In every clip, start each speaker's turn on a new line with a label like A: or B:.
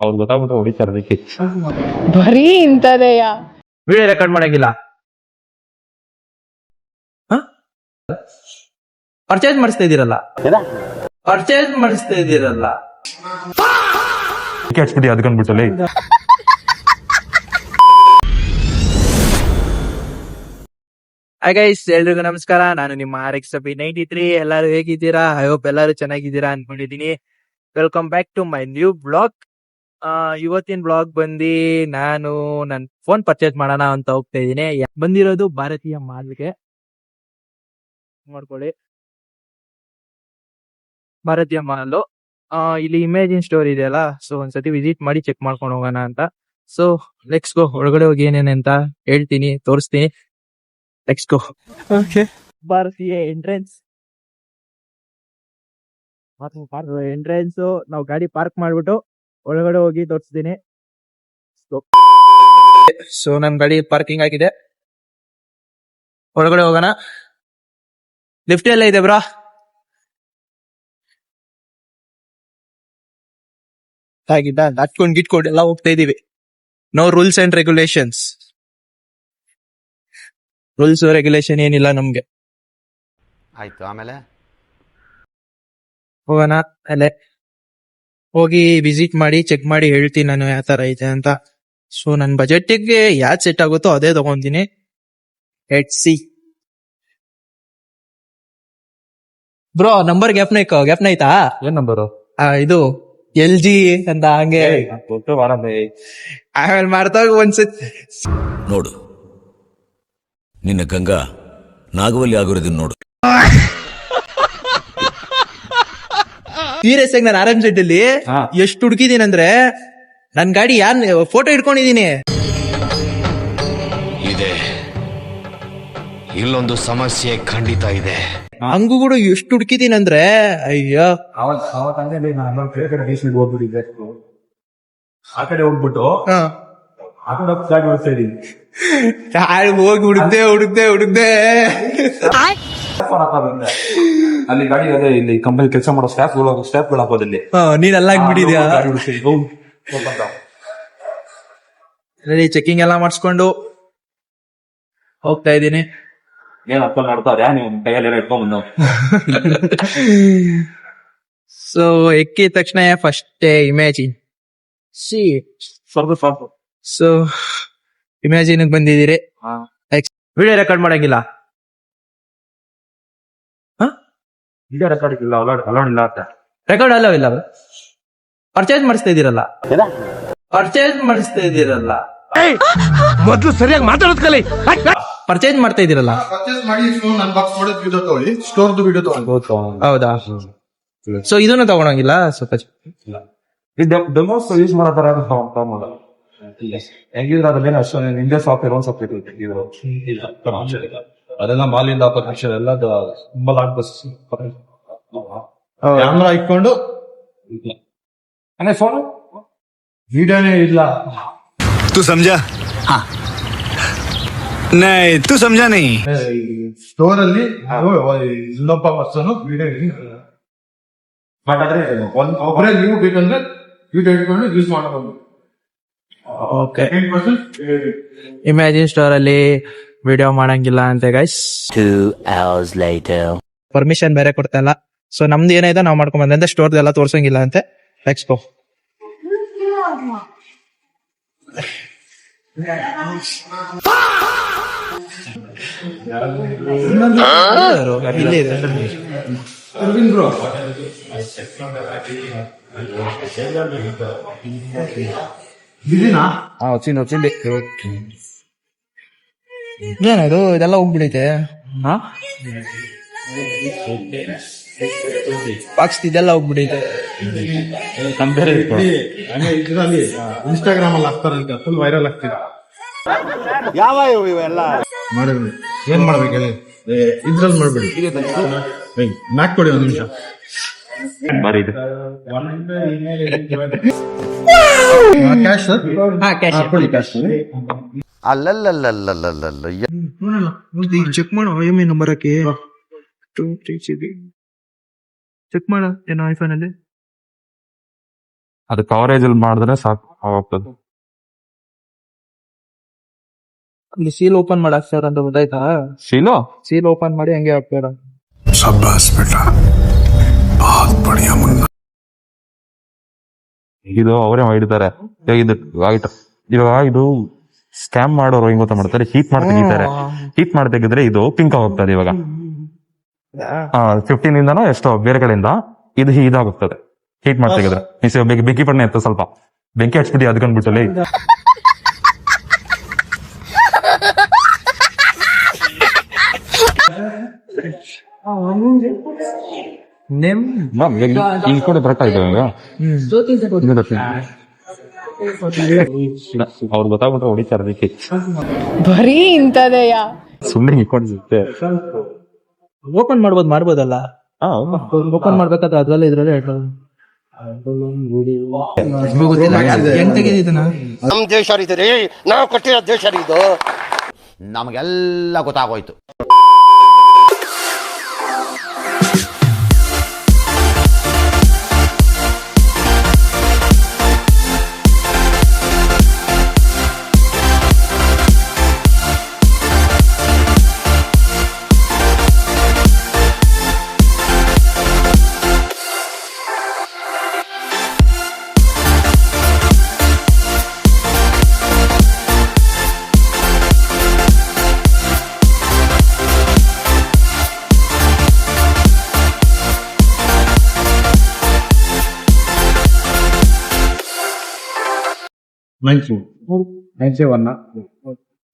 A: ಅವ್ರು ಗೊತ್ತಾಗ್ಬಿಟ್ಟು ಹೊಡಿತಾರೆ ಅದಕ್ಕೆ.
B: ಬರೀ ಇಂಥದೆಯ
C: ವಿಡಿಯೋ ರೆಕಾರ್ಡ್ ಮಾಡಂಗಿಲ್ಲ. ಪರ್ಚೇಸ್ ಮಾಡಿಸ್ತಾ ಇದೀರಲ್ಲ
A: ಹಚ್ಬಿಟ್ಟು ಅದಕ್ಕಂದ್ಬಿಟ್ಟಲ್ಲಿ
C: ಹಾಯ್ ಗೈಸ್, ಎಲ್ರಿಗೂ ನಮಸ್ಕಾರ. ನಾನು ನಿಮ್ಮ RX93. ಎಲ್ಲರೂ ಹೇಗಿದ್ದೀರಾ? ಐ ಹೋಪ್ ಎಲ್ಲರೂ ಚೆನ್ನಾಗಿದ್ದೀರಾ ಅನ್ಕೊಂಡಿದೀನಿ. Welcome back to my new blog. ಇವತ್ತಿನ ಬ್ಲಾಗ್ ಬಂದು ನಾನು ನನ್ ಫೋನ್ ಪರ್ಚೇಸ್ ಮಾಡೋಣ ಅಂತ ಹೋಗ್ತಾ ಇದ್ದೀನಿ. ಬಂದಿರೋದು ಭಾರತೀಯ ಮಾಲ್ಗೆ. ನೋಡ್ಕೊಳ್ಳಿ, ಭಾರತೀಯ ಮಾಲ್. ಇಲ್ಲಿ ಇಮೇಜಿನ್ ಸ್ಟೋರ್ ಇದೆಯಲ್ಲ, ಸೊ ಒಂದ್ಸತಿ ವಿಸಿಟ್ ಮಾಡಿ ಚೆಕ್ ಮಾಡ್ಕೊಂಡು ಹೋಗೋಣ ಅಂತ. So let's go. ಒಳಗಡೆ ಹೋಗಿ ಏನೇನೆ ಅಂತ ಹೇಳ್ತೀನಿ, ತೋರಿಸ್ತೀನಿ. Let's go. ಓಕೆ, ಭಾರತೀಯ ಎಂಟ್ರೆನ್ಸ್. ನಾವು ಗಾಡಿ ಪಾರ್ಕ್ ಮಾಡ್ಬಿಟ್ಟು ಒಳಗಡೆ ಹೋಗಿ ತೋರಿಸ್ತೀನಿ. ಸೊ ನಮ್ ಗಾಡಿ ಪಾರ್ಕಿಂಗ್ ಆಗಿದೆ, ಒಳಗಡೆ ಹೋಗೋಣ. ಲಿಫ್ಟ್ ಎಲ್ಲ ಇದೆ ಬ್ರಾ. ಆಗಿದ್ದ ಹತ್ಕೊಂಡ್ ಗಿಟ್ಕೊಂಡು ಎಲ್ಲ ಹೋಗ್ತಾ ಇದೀವಿ. No rules and regulations. Rules regulation ಏನಿಲ್ಲ ನಮ್ಗೆ.
D: ಆಯ್ತು, ಆಮೇಲೆ
C: ಹೋಗೋಣ. ಅಲ್ಲೇ ಹೋಗಿ ವಿಸಿಟ್ ಮಾಡಿ ಚೆಕ್ ಮಾಡಿ ಹೇಳ್ತೀನಿ ನಾನು ಯಾವ ತರ ಇದೆ ಅಂತ. ಸೊ ನನ್ ಬಜೆಟ್ಗೆ ಯಾವ್ದು ಸೆಟ್ ಆಗುತ್ತೋ ಅದೇ ತಗೊಂತೀನಿ. Let's see. ಬ್ರೋ, ನಂಬರ್ ಗ್ಯಾಪ್ನ ಐತಾ?
A: ಏನ್ ನಂಬರು?
C: ಇದು LG ಅಂತ ಹಂಗೆ ಆಮೇಲೆ ಮಾಡ್ತಾಗ ಒಂದ್ಸತಿ
E: ನೋಡು, ನಿನ್ನ ಗಂಗಾ ನಾಗವಲ್ಲಿ ಆಗಿರೋದನ್ನ ನೋಡು.
C: ಸೀರಿಯಸ್ ಆಗಿ ನಾನು ಆರಾಮ್ ಸೆಟ್ ಅಲ್ಲಿ ಎಷ್ಟು ಹುಡುಕಿದೀನಿ ಅಂದ್ರೆ, ನನ್ ಗಾಡಿ ಯಾರ್ ಫೋಟೋ ಇಟ್ಕೊಂಡಿದೀನಿ.
D: ಇದೆ, ಇಲ್ಲೊಂದು ಸಮಸ್ಯೆ ಖಂಡಿತ ಇದೆ.
C: ಹಂಗು ಕೂಡ ಎಷ್ಟು ಹುಡುಕಿದೀನಿ ಅಂದ್ರೆ, ಅಯ್ಯೋ.
A: ಹೋಗ್ಬಿಟ್ಟಿದ್ದೆ, ಆ ಕಡೆ ಹೋಗ್ಬಿಟ್ಟು ಆ ಕಡೆ ಗಾಡಿ ಓಡಿಸ್ತಾ ಇದೀನಿ.
C: ಹೋಗಿ ಹುಡುಕ್ದೆ
A: ಅಲ್ಲಿ ಗಾಡಿ ಅದೇ ಇಲ್ಲಿ ಕಂಪನಿ ಕೆಲಸ ಮಾಡೋ ಸ್ಟಾಫ್ಗಳು ಹಾಕೋದಲ್ಲಿ
C: ನೀನ್ ಎಲ್ಲ ಆಗ್ಬಿಟ್ಟಿದ್ಯಾ. ಚೆಕಿಂಗ್ ಎಲ್ಲ ಮಾಡಿಸ್ಕೊಂಡು ಹೋಗ್ತಾ ಇದ್ದೀನಿ.
A: ಏನ್ ಅಪ್ಪ ಮಾಡ್ತಾವ್ರೆ, ನೀವು ಕೈಯಲ್ಲಿ ಇಟ್ಕೊಂಡ್ ಬಂದು.
C: ಸೊ ಎಕ್ಕಿದ ತಕ್ಷಣ ಫಸ್ಟ್ ಇಮ್ಯಾಜಿನ್ ಸೊ ಇಮ್ಯಾಜಿನ್ ಬಂದಿದ್ದೀರಿ. ವಿಡಿಯೋ ರೆಕಾರ್ಡ್ ಮಾಡಂಗಿಲ್ಲ.
A: ವಿಡಿಯೋ ರೆಕಾರ್ಡ್ ಇಲ್ಲ, ಅಲೌಡ್ ಇಲ್ಲ ಅಂತ.
C: ರೆಕಾರ್ಡ್ ಅಲ್ಲವಿಲ್ಲ. ಪರ್ಚೇಸ್ ಮಾಡಿಸ್ತಾ ಇದ್ದೀರಲ್ಲ
F: ಮೊದ್ಲು ಸರಿಯಾಗಿ ಮಾತಾಡೋದ್ ಕಲಿ.
C: ಪರ್ಚೇಸ್ ಮಾಡ್ತಾ ಇದೀರಲ್ಲ.
F: ಪರ್ಚೇಸ್ ಮಾಡಿ ನನ್ನ ಬಾಕ್ಸ್ ನೋಡೋದು ವಿಡಿಯೋ ತಗೊಳ್ಳಿ, ಸ್ಟೋರ್ದು ವಿಡಿಯೋ ತಗೊಳ್ಳಿ.
C: ಹೌದಾ? ಸೊ ಇದನ್ನ ತಗೊಳಂಗಿಲ್ಲ. ಸ್ವಲ್ಪ
A: ಡೆಮೋಸ್ ಯೂಸ್ ಮಾಡೋ ತರ ಹೆಂಗಿದ್ರೆ ಅದ್ರಲ್ಲಿ ಅಷ್ಟು ಇಂಡಿಯಾ ಸಾಫ್ಟ್ವೇರ್ ಒಂದ್ ಸಾಫ್ಟ್ವೇರ್ ಅದೆಲ್ಲ ಮಾಲಿಂದ ಅಪಕರ್ಷನ್ ಎಲ್ಲ ತುಂಬಾ ಲಾಟ್ ಬಸ್
F: ಕ್ಯಾಮ್ರಾ ಇಟ್ಕೊಂಡು
A: ಫೋನ್
F: ವಿಡಿಯೋನೇ ಇಲ್ಲ.
E: तू समझा? हाँ नहीं, तू समझा नहीं.
F: ಸ್ಟೋರ್ ಅಲ್ಲಿ ಇನ್ನೊಬ್ಬ ಪರ್ಸನ್ ವಿಡಿಯೋ
A: ಬಟ್ ಆದ್ರೆ
F: ಒಬ್ಬರೇ ನೀವು ಬೇಕಂದ್ರೆ ವಿಡಿಯೋ ಇಟ್ಕೊಂಡು ಯೂಸ್ ಮಾಡಬಹುದು.
C: ಓಕೆ, ಇಮ್ಯಾಜಿನ್ ಸ್ಟೋರ್ ಅಲ್ಲಿ ವಿಡಿಯೋ ಮಾಡಂಗಿಲ್ಲ ಅಂತೆ ಗೈಸ್.
G: 2 hours later.
C: ಪರ್ಮಿಷನ್ ಬೇರೆ ಕೊಡ್ತಾ ಇಲ್ಲ. ಸೊ ನಮ್ದು ಏನಾಯ್ತು ನಾವ್ ಮಾಡ್ಕೊಂಡ್ ಬಂದ್ರೆ ಸ್ಟೋರ್ ಎಲ್ಲ ತೋರ್ಸಂಗಿಲ್ಲ ಅಂತೆ. Let's go. ಏನಾಯ್ತು? ಇದೆಲ್ಲ ಹೋಗ್ಬಿಡೈತೆ. ಬಾಕ್ಸ್ ಇದೆಲ್ಲ ಹೋಗ್ಬಿಡೈತೆ.
F: ಇದರಲ್ಲಿ ಇನ್ಸ್ಟಾಗ್ರಾಮ್ ಅಲ್ಲಿ ಹಾಕ್ತಾರಂತೆ, ಫುಲ್ ವೈರಲ್ ಆಗ್ತಿದೆ.
D: ಯಾವ ಇವೆಲ್ಲ
F: ಮಾಡಿಬಿಡಿ. ಏನ್ ಮಾಡ್ಬೇಕು ಹೇಳಿ, ಇದ್ರಲ್ಲಿ ಮಾಡ್ಬಿಡಿ. ಮ್ಯಾಕ್ ಕೊಡಿ ಒಂದ್ ನಿಮಿಷ. Cash sir?
C: ಕ್ಯಾಶ್.
D: ಅಲ್ಲಲ್ಲಲ್ಲಲ್ಲಲ್ಲಲ್ಲ
C: ಚೆಕ್ ಮಾಡು IMEI ನಂಬರ್ ಹಾಕಿ ಚೆಕ್ ಮಾಡ ಏನೋ ಐಫೋನ್ ಅಲ್ಲಿ
A: ಅದು ಕವರೇಜ್ ಅಲ್ಲಿ ಮಾಡಿದ್ರೆ ಸಾಕು ಹೋಗ್ತದೆ.
C: ಇಲ್ಲಿ ಸೀಲ್ ಓಪನ್ ಮಾಡಿ ಹಾಕ್ತಾರ ಅಂತ ಗೊತ್ತಾಯ್ತಾ?
A: ಶೀಲು
C: ಸೀಲ್ ಓಪನ್ ಮಾಡಿ ಹಂಗೆ ಹಾಕ್ತಾರ.
A: ಇದು ಅವರೇ ಮಾಡಿದ್ದಾರೆ. ಇವಾಗ ಇದು ಸ್ಕ್ಯಾಮ್ ಮಾಡೋರು ಹೆಂಗ್ ಗೊತ್ತಾ ಮಾಡ್ತಾರೆ, ಹೀಟ್ ಮಾಡಿ ತೆಗಿತಾರೆ. ಹೀಟ್ ಮಾಡಿ ತೆಗೆದ್ರೆ ಇದು ಪಿಂಕ್ ಹೋಗ್ತದೆ. ಇವಾಗ 15 ಇಂದನೋ ಎಷ್ಟೋ ಬೇರೆ ಕಡೆಯಿಂದ ಇದು ಇದಾಗೋಗ್ತದೆ ಹೀಟ್ ಮಾಡಿ ತೆಗೆದ್ರೆ. ಬೆಂಕಿ ಪಣ್ಣೆ ಇರ್ತದೆ, ಸ್ವಲ್ಪ ಬೆಂಕಿ ಹಚ್ಬಿಟ್ಟು ಅದಕ್ಕಂದ್ಬಿಟ್ಟಲ್ಲಿ ಈ ಕಡೆ ಬರ್ತಾ ಇದ್ದಾವೆ. ಅವ್ರು ಗೊತ್ತಾಗ್ಬಿಟ್ರೆ ಹೊಡಿತಾರೆ ಅದಕ್ಕೆ.
B: ಬರೀ ಇಂಥದೆಯಾ?
A: ಸುಮ್ಮನೆ ಇಟ್ಕೊಂಡಿರುತ್ತೆ.
C: ಓಪನ್ ಮಾಡ್ಬೋದಲ್ಲ? ಓಪನ್ ಮಾಡ್ಬೇಕಾದ್ರೆ ಅದ್ರಲ್ಲೇ ಇದ್ರಲ್ಲೇ ಹೆಂಗ್ ತೆಗೆದಿದ್ದನ?
D: ನಮ್ ದೇಶ ರೀ, ನಾವು ಕಟ್ಟಿರೋ ದೇಶ ಇದು. ನಮಗೆಲ್ಲ ಗೊತ್ತಾಗೋಯ್ತು.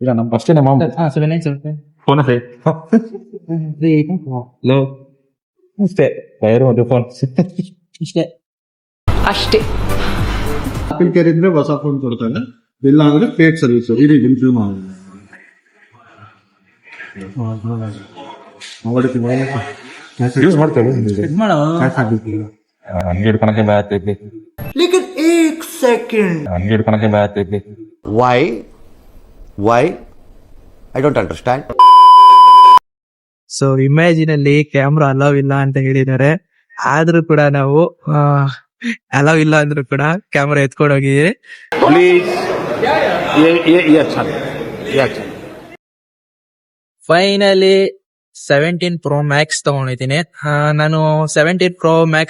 A: ಈಗ ನಮ್ ಅಷ್ಟೇ ನಮ್ಮ ಫೋನ್ ಅಷ್ಟೇ ಟೈರು ಒಂದು ಫೋನ್
C: ಇಷ್ಟೇ.
B: ಅಷ್ಟೇ.
F: ಆಪಲ್ ಕೇರ್ ಇದ್ರೆ ಹೊಸ ಫೋನ್ ಕೊಡ್ತಾರೆ, ಇಲ್ಲ ಅಂದ್ರೆ ಫೇಕ್ ಸರ್ವಿಸ್. ಇಡೀ ಇನ್ಫ್ಲೂ
A: ಯೂಸ್ ಮಾಡ್ತೇವೆ. ಹಂಗೆ ಹಿಡ್ಕೊಳಕ್ಕೆ ಭಯ ಆಗ್ತೈತಿ. ಹಂಗೆ ಹಿಡ್ಕೊಳಕ್ಕೆ ಭಯ ಆಗ್ತೈತಿ.
D: Why I don't understand.
C: So imagine ಅಲ್ಲಿ ಕ್ಯಾಮ್ರಾ ಅಲೌ ಇಲ್ಲ ಅಂತ ಹೇಳಿದ್ದಾರೆ, ಆದ್ರೂ ಕೂಡ ನಾವು ಅಲೌ ಇಲ್ಲ ಅಂದ್ರೂ ಕೂಡ ಕ್ಯಾಮ್ರಾ ಎತ್ಕೊಂಡು ಹೋಗಿದ್ದೀರಿ. ಫೈನಲಿ 17 Pro Max ತಗೊಂಡಿದ್ದೀನಿ. ನಾನು 17 Pro Max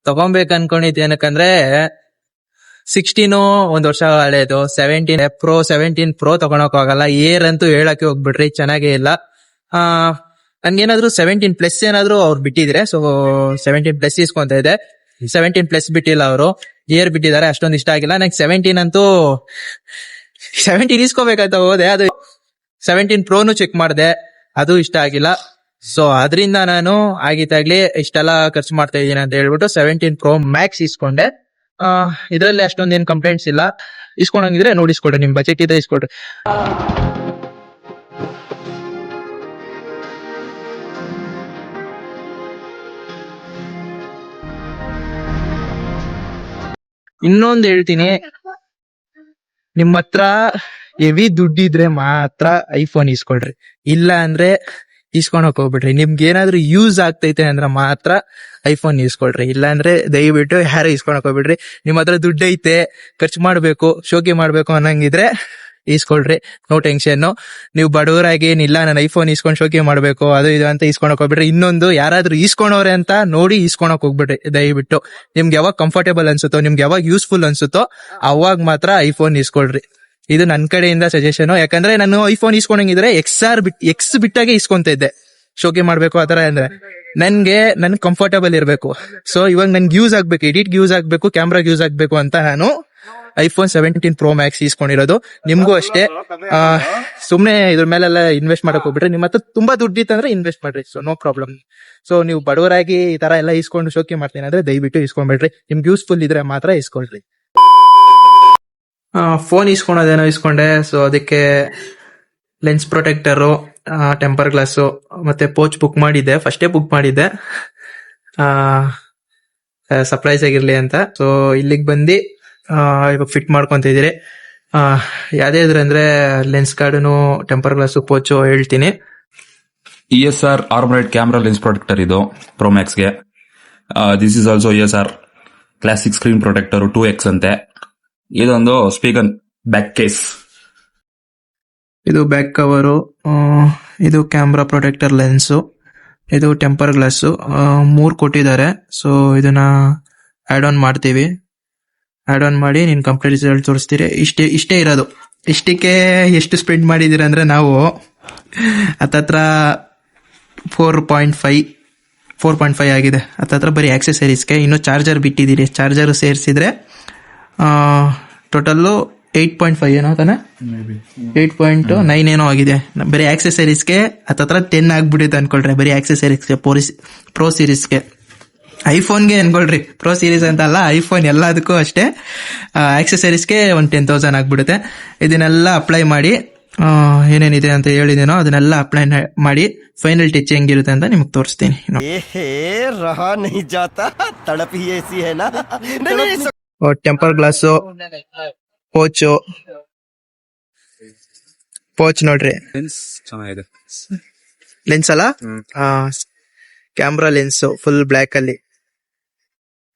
C: ತಗೊಬೇಕು ಅನ್ಕೊಂಡಿದ್ದೀನಿ, ಯಾಕಂದ್ರೆ 16 ಒಂದ್ ವರ್ಷ ಹಳೇದು. 17 Pro ತಗೊಳಕ್ ಆಗಲ್ಲ. ಏರ್ ಅಂತೂ ಹೇಳಕ್ಕೆ ಹೋಗ್ಬಿಟ್ರಿ, ಚೆನ್ನಾಗೇ ಇಲ್ಲ. ನನ್ಗೇನಾದ್ರು 17 ಪ್ಲಸ್ ಏನಾದ್ರು ಅವ್ರು ಬಿಟ್ಟಿದ್ರೆ, ಸೊ 17 ಪ್ಲಸ್ ಇಸ್ಕೊಂತ ಇದೆ. 17 ಪ್ಲಸ್ ಬಿಟ್ಟಿಲ್ಲ, ಅವರು ಏರ್ ಬಿಟ್ಟಿದ್ದಾರೆ, ಅಷ್ಟೊಂದು ಇಷ್ಟ ಆಗಿಲ್ಲ ನಂಗೆ. 17 ಅಂತೂ 17 ಇಸ್ಕೋಬೇಕಂತ ಹೋದೆ, ಅದು 17 ಪ್ರೋನು ಚೆಕ್ ಮಾಡಿದೆ, ಅದು ಇಷ್ಟ ಆಗಿಲ್ಲ. ಸೊ ಅದರಿಂದ ನಾನು ಆಗಿದ್ದಾಗ್ಲಿ ಇಷ್ಟೆಲ್ಲ ಖರ್ಚು ಮಾಡ್ತಾ ಇದ್ದೀನಿ ಅಂತ ಹೇಳ್ಬಿಟ್ಟು 17 Pro Max ಇಸ್ಕೊಂಡೆ. ಇದರಲ್ಲಿ ಅಷ್ಟೊಂದೇನು ಕಂಪ್ಲೇಂಟ್ಸ್ ಇಲ್ಲ. ಇಸ್ಕೊಂಡಂಗಿದ್ರೆ ನೋಡಿ ಇಸ್ಕೊಡ್ರಿ, ನಿಮ್ ಬಜೆಟ್ ಇದೆ ಇಸ್ಕೊಡ್ರಿ. ಇನ್ನೊಂದು ಹೇಳ್ತೀನಿ, ನಿಮ್ಮ ಹತ್ರ ಹೆವಿ ದುಡ್ಡಿದ್ರೆ ಮಾತ್ರ ಐಫೋನ್ ಇಸ್ಕೊಳ್ರಿ, ಇಲ್ಲ ಅಂದ್ರೆ ಇಸ್ಕೊಳಕ್ ಹೋಗ್ಬಿಡ್ರಿ. ನಿಮ್ಗೆ ಏನಾದ್ರು ಯೂಸ್ ಆಗ್ತೈತೆ ಅಂದ್ರೆ ಮಾತ್ರ ಐಫೋನ್ ಇಸ್ಕೊಳ್ರಿ, ಇಲ್ಲ ಅಂದ್ರೆ ದಯವಿಟ್ಟು ಯಾರು ಇಸ್ಕೊಳಕ್ ಹೋಗ್ಬಿಡ್ರಿ. ನಿಮ್ ಹತ್ರ ದುಡ್ಡು ಐತೆ, ಖರ್ಚು ಮಾಡ್ಬೇಕು, ಶೋಕಿ ಮಾಡ್ಬೇಕು ಅನ್ನಂಗಿದ್ರೆ ಇಸ್ಕೊಳ್ರಿ, ನೋ ಟೆನ್ಷನ್. ನೀವು ಬಡವರಾಗಿ ಏನಿಲ್ಲ ನಾನು ಐಫೋನ್ ಇಸ್ಕೊಂಡ್ ಶೋಕಿ ಮಾಡ್ಬೇಕು ಅದು ಇದು ಅಂತ ಇಸ್ಕೊಳಕ್ ಹೋಗ್ಬಿಡ್ರಿ. ಇನ್ನೊಂದು, ಯಾರಾದ್ರೂ ಇಸ್ಕೊಂಡವ್ರೆ ಅಂತ ನೋಡಿ ಇಸ್ಕೊಳಕ್ ಹೋಗ್ಬಿಡ್ರಿ ದಯವಿಟ್ಟು. ನಿಮ್ಗೆ ಯಾವಾಗ ಕಂಫರ್ಟೇಬಲ್ ಅನ್ಸುತ್ತೋ, ನಿಮ್ಗೆ ಯಾವಾಗ ಯೂಸ್ಫುಲ್ ಅನ್ಸುತ್ತೋ ಅವಾಗ ಮಾತ್ರ ಐಫೋನ್ ಇಸ್ಕೊಳ್ರಿ. ಇದು ನನ್ ಕಡೆಯಿಂದ ಸಜೆಷನ್. ಯಾಕಂದ್ರೆ ನಾನು ಐಫೋನ್ ಇಸ್ಕೊಂಡಂಗಿದ್ರೆ ಎಕ್ಸ್ ಬಿಟ್ಟಾಗೆ ಇಸ್ಕೊಂತ ಇದ್ದೆ, ಶೋಕಿ ಮಾಡ್ಬೇಕು ಆತರ. ಅಂದ್ರೆ ನನ್ ಕಂಫರ್ಟೇಬಲ್ ಇರ್ಬೇಕು. ಸೊ ಇವಾಗ ನನ್ಗೆ ಯೂಸ್ ಆಗ್ಬೇಕು, ಎಡಿಟ್ಗೆ ಯೂಸ್ ಆಗ್ಬೇಕು, ಕ್ಯಾಮ್ರಾಗೆ ಯೂಸ್ ಆಗ್ಬೇಕು ಅಂತ ನಾನು ಐಫೋನ್ 17 Pro Max ಇಸ್ಕೊಂಡಿರೋದು. ನಿಮ್ಗೂ ಅಷ್ಟೇ, ಸುಮ್ನೆ ಇದ್ರ ಮೇಲೆಲ್ಲ ಇನ್ವೆಸ್ಟ್ ಮಾಡಕ್ ಹೋಗ್ಬಿಟ್ರೆ, ನಿಮ್ಮ ಹತ್ರ ತುಂಬಾ ದುಡ್ಡಿತ್ತಂದ್ರೆ ಇನ್ವೆಸ್ಟ್ ಮಾಡ್ರಿ, ಸೊ ನೋ ಪ್ರಾಬ್ಲಮ್. ಸೊ ನೀವು ಬಡವರಾಗಿ ಈ ತರ ಎಲ್ಲ ಇಸ್ಕೊಂಡು ಶೋಕಿ ಮಾಡ್ತೀನಿ ಅಂದ್ರೆ ದಯವಿಟ್ಟು ಇಸ್ಕೊಂಡ್ಬಿಡ್ರಿ. ನಿಮ್ಗೆ ಯೂಸ್ಫುಲ್ ಇದ್ರೆ ಮಾತ್ರ ಇಸ್ಕೊಳ್ರಿ. ಫೋನ್ ಇಸ್ಕೊಳೋದೇನೋ ಇಸ್ಕೊಂಡೆ. ಸೊ ಅದಕ್ಕೆ ಲೆನ್ಸ್ ಪ್ರೊಟೆಕ್ಟರು, ಟೆಂಪರ್ ಗ್ಲಾಸು ಮತ್ತೆ ಪೋಚ್ ಬುಕ್ ಮಾಡಿದ್ದೆ, ಫಸ್ಟೇ ಬುಕ್ ಮಾಡಿದ್ದೆ ಸರ್ಪ್ರೈಸ್ ಆಗಿರ್ಲಿ ಅಂತ. ಸೊ ಇಲ್ಲಿಗೆ ಬಂದು ಇವಾಗ ಫಿಟ್ ಮಾಡ್ಕೊಂತ ಇದೀರಿ. ಯಾವ್ದೇ ಇದ್ರೆ ಅಂದ್ರೆ ಲೆನ್ಸ್ ಕಾರ್ಡ್ನು, ಟೆಂಪರ್ ಗ್ಲಾಸ್, ಪೋಚೋ ಹೇಳ್ತೀನಿ.
H: ESR Armorite camera lens protector ಇದು ಪ್ರೋಮ್ಯಾಕ್ಸ್ಗೆ. This is also ESR classic screen protector 2x ಅಂತೆ. ಇದೊಂದು ಸ್ಪೀಕರ್ ಬ್ಯಾಕ್ ಕೇಸ್.
C: ಇದು ಬ್ಯಾಕ್ ಕವರು, ಇದು ಕ್ಯಾಮ್ರಾ ಪ್ರೊಟೆಕ್ಟರ್ ಲೆನ್ಸು, ಇದು ಟೆಂಪರ್ ಗ್ಲಾಸ್. 3 ಕೊಟ್ಟಿದ್ದಾರೆ. ಸೊ ಇದನ್ನ ಆಡ್ ಆನ್ ಮಾಡ್ತೀವಿ. ಆಡ್ ಆನ್ ಮಾಡಿ ನೀನ್ ಕಂಪ್ಲೀಟ್ ರಿಸಲ್ಟ್ ತೋರಿಸ್ತೀರಿ. ಇಷ್ಟೇ ಇರೋದು. ಇಷ್ಟಕ್ಕೆ ಎಷ್ಟು ಸ್ಪೆಂಡ್ ಮಾಡಿದೀರ ಅಂದ್ರೆ ನಾವು ಹತ್ತತ್ರ 4.5 ಆಗಿದೆ. ಹತ್ತತ್ರ ಬರೀ ಆಕ್ಸೆಸರೀಸ್ಗೆ. ಇನ್ನು ಚಾರ್ಜರ್ ಬಿಟ್ಟಿದ್ದೀರಿ. ಚಾರ್ಜರ್ ಸೇರಿಸಿದ್ರೆ ಟೋಟಲ್ಲು 8.5 ಏನೋ ತಾನೆ, 8.9 ಏನೋ ಆಗಿದೆ. ಬರೀ ಆಕ್ಸೆಸರೀಸ್ಗೆ ಹತ್ತತ್ರ 10 ಆಗ್ಬಿಟ್ಟಿದೆ ಅನ್ಕೊಳ್ರಿ. ಬರೀ ಆಕ್ಸೆಸರೀಸ್ಗೆ, ಪ್ರೋ ಸೀರೀಸ್ಗೆ. ಐಫೋನ್ಗೆ ಅನ್ಕೊಳ್ರಿ, ಪ್ರೋ ಸೀರೀಸ್ ಅಂತ ಅಲ್ಲ, ಐಫೋನ್ ಎಲ್ಲದಕ್ಕೂ ಅಷ್ಟೇ. ಆಕ್ಸೆಸರೀಸ್ಗೆ ಒಂದು 10,000 ಆಗ್ಬಿಡುತ್ತೆ. ಇದನ್ನೆಲ್ಲ ಅಪ್ಲೈ ಮಾಡಿ ಏನೇನಿದೆ ಅಂತ ಹೇಳಿದೇನೋ ಅದನ್ನೆಲ್ಲ ಅಪ್ಲೈ ಮಾಡಿ ಫೈನಲ್ ಟಚ್ ಹೆಂಗಿರುತ್ತೆ ಅಂತ ನಿಮ್ಗೆ ತೋರಿಸ್ತೀನಿ. ಟೆಂಪರ್ ಗ್ಲಾಸು, ಪೋಚ್ ನೋಡ್ರಿ,
H: ಚೆನ್ನಾಗಿದೆ.
C: ಲೆನ್ಸ್ ಅಲ್ಲ, ಕ್ಯಾಮ್ರಾ ಲೆನ್ಸ್ ಫುಲ್ ಬ್ಲ್ಯಾಕ್ ಅಲ್ಲಿ.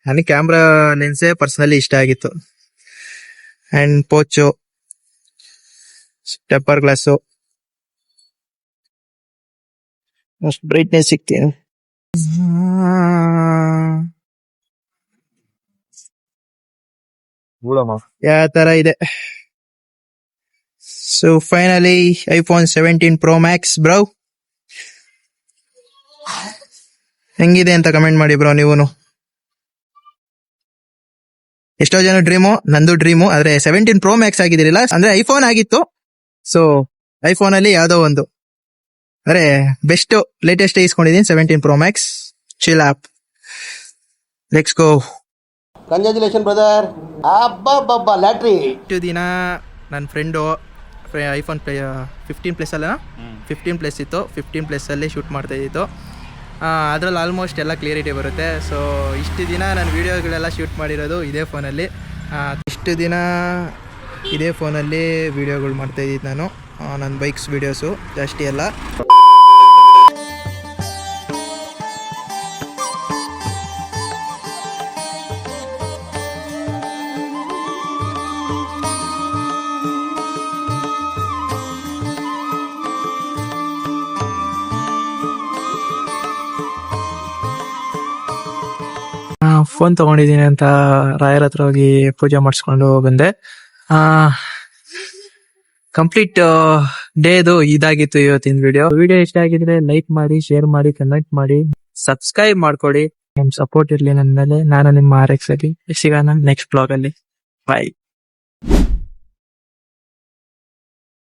C: ನನಗೆ ಕ್ಯಾಮ್ರಾ ಲೆನ್ಸೇ ಪರ್ಸನಲಿ ಇಷ್ಟ ಆಗಿತ್ತು. ಅಂಡ್ ಪೋಚು, ಟೆಂಪರ್ ಗ್ಲಾಸು, ಅಷ್ಟು ಬ್ರೈಟ್ನೆಸ್ ಸಿಗ್ತೀನಿ. ಯಾವ ತರ ಇದೆ. So finally iPhone 17 Pro Max bro. ಹೆಂಗಿದೆ ಅಂತ ಕಮೆಂಟ್ ಮಾಡಿ ಬ್ರೋ. ನೀವುನು ಎಷ್ಟೋ ಜನ ಡ್ರೀಮು, ನಂದು ಡ್ರೀಮು, ಆದ್ರೆ 17 Pro Max ಆಗಿದಿರಲಿಲ್ಲ. ಅಂದ್ರೆ ಐಫೋನ್ ಆಗಿತ್ತು. ಸೊ ಐಫೋನ್ ಅಲ್ಲಿ ಯಾವ್ದೋ ಒಂದು ಅಂದ್ರೆ ಬೆಸ್ಟ್ ಲೇಟೆಸ್ಟ್ ಇಸ್ಕೊಂಡಿದೀನಿ 17 Pro Max. Chill up. Let's go.
D: Congratulation brother. ಅಬ್ಬಬ್ಬಬ್ಬ ಲ್ಯಾಟ್ರಿ.
C: ಇಷ್ಟು ದಿನ ನನ್ನ ಫ್ರೆಂಡು ಐಫೋನ್ 15 ಪ್ಲಸ್ ಅಲ್ಲ, 15 ಪ್ಲಸ್ ಇತ್ತು. 15 ಪ್ಲಸ್ ಅಲ್ಲಿ ಶೂಟ್ ಮಾಡ್ತಾ ಇದ್ದಿತ್ತು. ಅದ್ರಲ್ಲಿ ಆಲ್ಮೋಸ್ಟ್ ಎಲ್ಲ ಕ್ಲಿಯರಿಟಿ ಬರುತ್ತೆ. ಸೊ ಇಷ್ಟು ದಿನ ನಾನು ವೀಡಿಯೋಗಳೆಲ್ಲ ಶೂಟ್ ಮಾಡಿರೋದು ಇದೇ ಫೋನಲ್ಲಿ. ಇಷ್ಟು ದಿನ ಇದೇ ಫೋನಲ್ಲಿ ವೀಡಿಯೋಗಳು ಮಾಡ್ತಾ ಇದ್ದಿದ್ದು ನಾನು. ನನ್ನ ಬೈಕ್ಸ್ ವೀಡಿಯೋಸು ಜಾಸ್ತಿ ಎಲ್ಲ. ಫೋನ್ ತಗೊಂಡಿದ್ದೀನಿ ಅಂತ ರಾಯರ ಹತ್ರ ಹೋಗಿ ಪೂಜೆ ಮಾಡಿಸ್ಕೊಂಡು ಬಂದೆ. ಕಂಪ್ಲೀಟ್ ಡೇದು ಇದಾಗಿತ್ತು ಇವತ್ತಿನ ವಿಡಿಯೋ ಇಷ್ಟ ಆಗಿದ್ರೆ ಲೈಕ್ ಮಾಡಿ, ಶೇರ್ ಮಾಡಿ, ಕಮೆಂಟ್ ಮಾಡಿ, ಸಬ್ಸ್ಕ್ರೈಬ್ ಮಾಡ್ಕೊಡಿ. ನಿಮ್ ಸಪೋರ್ಟ್ ಇರ್ಲಿ ನನ್ನ ಮೇಲೆ. ನಾನು ನಿಮ್ಮ RX ಅಲ್ಲಿ ಸಿಗೋಣ ನೆಕ್ಸ್ಟ್ ಬ್ಲಾಗ್ ಅಲ್ಲಿ. ಬಾಯ್.